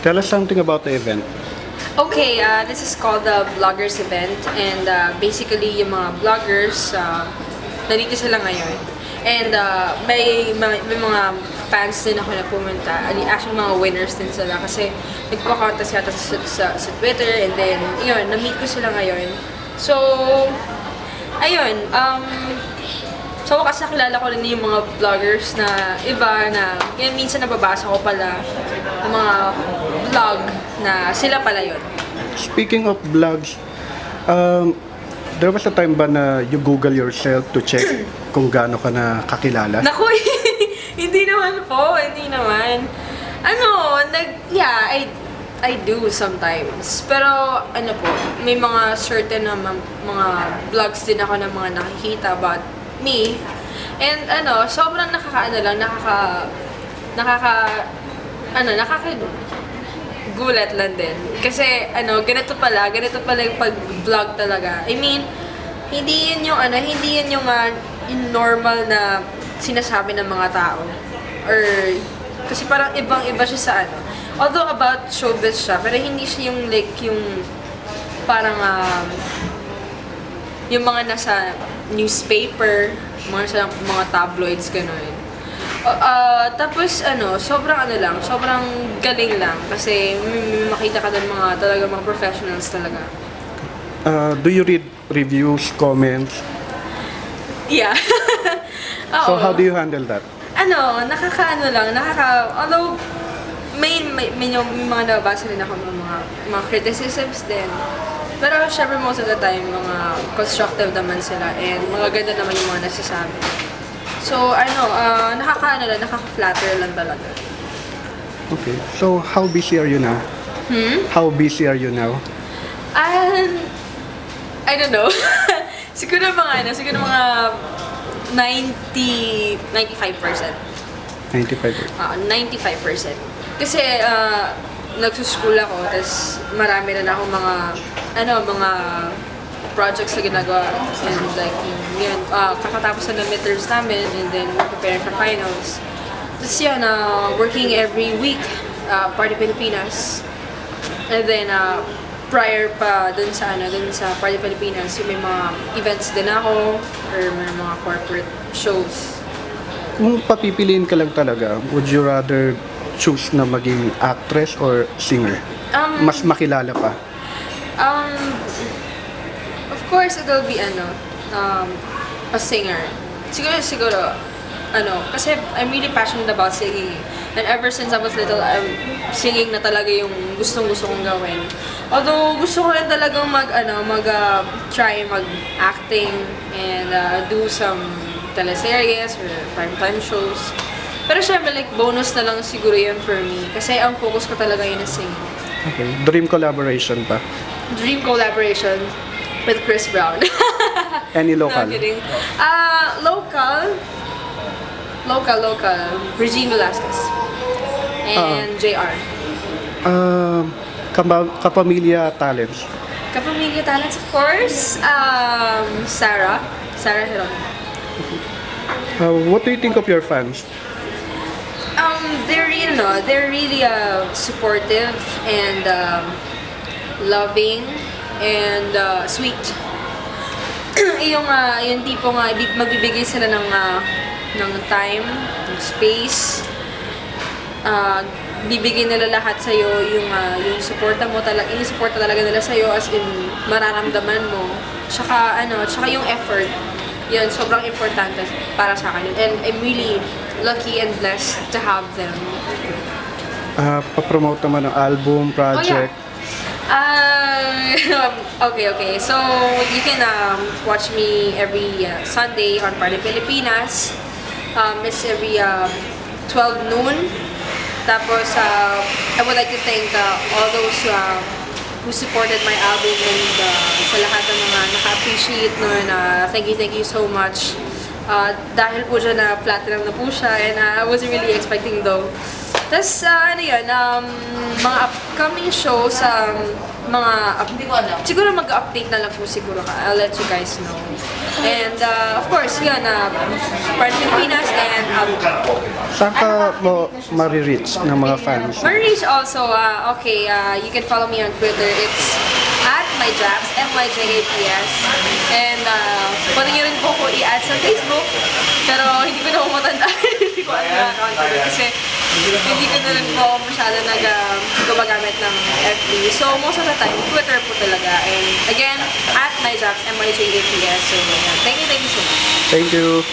Tell us something about the event. Okay, this is called the Vloggers event, and basically yung mga vloggers, nandito sila ngayon. And may mga fans din ako na pumunta. Actually, mga winners din sila kasi nagpa-contest yata sa Twitter, and then, yun, na-meet ko sila ngayon. So, ayun, so wakas nakilala ko rin yung mga vloggers na iba na, yun, minsan nababasa ko pala ang mga vlog na sila pala yun. Speaking of vlogs, there was a time ba na you Google yourself to check kung gaano ka na kakilala? Naku, hindi naman po, hindi naman. I do sometimes. Pero, po, may mga certain na mga vlogs din ako na mga nakikita about me. And sobrang gulat lang din. Kasi, ganito pala yung pag-vlog talaga. I mean, hindi yun yung normal na sinasabi ng mga tao. Or, kasi parang ibang-iba siya sa Although about showbiz siya, pero hindi siya yung parang, yung mga nasa newspaper, mga tabloids, gano'n. Tapos sobrang galing lang kasi may makita ka doon mga professionals talaga. Do you read reviews, comments? Yeah. So how do you handle that? Although may mga nababasa rin ako ng mga criticisms din. Pero syempre most of the time, mga constructive naman sila and mga ganda naman yung mga nasasabi. So, nakaka-flatter lang talaga. Okay. So, how busy are you now? How busy are you now? I don't know. siguro mga 95%. 95%. 95%. Kasi, nagsuschool ako, tapos marami rin ako mga projects na ginagawa. And like, yun, kakatapos na ng midterms namin, and then we're preparing for finals. Tapos yun, working every week, Party Pilipinas. And then, prior pa dun sa Party Pilipinas, yung may mga events din ako, or may mga corporate shows. Kung papipiliin ka lang talaga, would you rather choose na maging actress or singer? Mas makilala pa? Of course, it will be a singer. Siguro, kasi I'm really passionate about singing. And ever since I was little, singing na talaga yung gustong-gusto kong gawin. Although, gusto ko rin talagang try mag-acting and do some teleseries or primetime shows. Pero syempre, like, bonus na lang siguro yun for me. Kasi ang focus ko talaga yun na singing. Okay. Dream collaboration pa? Dream collaboration with Chris Brown. Any local? No, kidding. Local. Regine Velasquez. And JR. Kapamilya talents? Kapamilya talents, of course. Sarah Heron. What do you think of your fans? They're really supportive and loving and sweet. yung tipo magbibigay sila ng time, ng space. Bibigyan nila lahat sa iyo yung suporta mo talaga, suporta talaga nila sa iyo as in mararamdaman mo. Tsaka yung effort. Yun, sobrang importante para sa akin. And I'm really lucky and blessed to have them. Pa-promote naman ng album, project? Okay. So, you can watch me every Sunday on Party Pilipinas. It's every 12 noon. Tapos, I would like to thank all those who supported my album and sa lahat ng mga naka-appreciate nun. Thank you so much. Dahil po dyan na platinum na po siya and I wasn't really expecting though. Tapos, ano yun, mga upcoming shows, Hindi ko alam. siguro mag-update na lang po siguro ka. I'll let you guys know. And, of course, yun, part Pilipinas and Saan ka mo marireach ng mga fans? Marie also, you can follow me on Twitter. It's at myjaps, MYJAPS. And pwede nyo rin po ko i-add sa Facebook. Pero hindi ko na po matanda. Hindi ko ano na account ko kasi hindi ko na rin po masyado gumagamit ng FB. So, most of the time, Twitter po talaga. And again, at myjaps, MYJAPS. So, thank you so much. Thank you.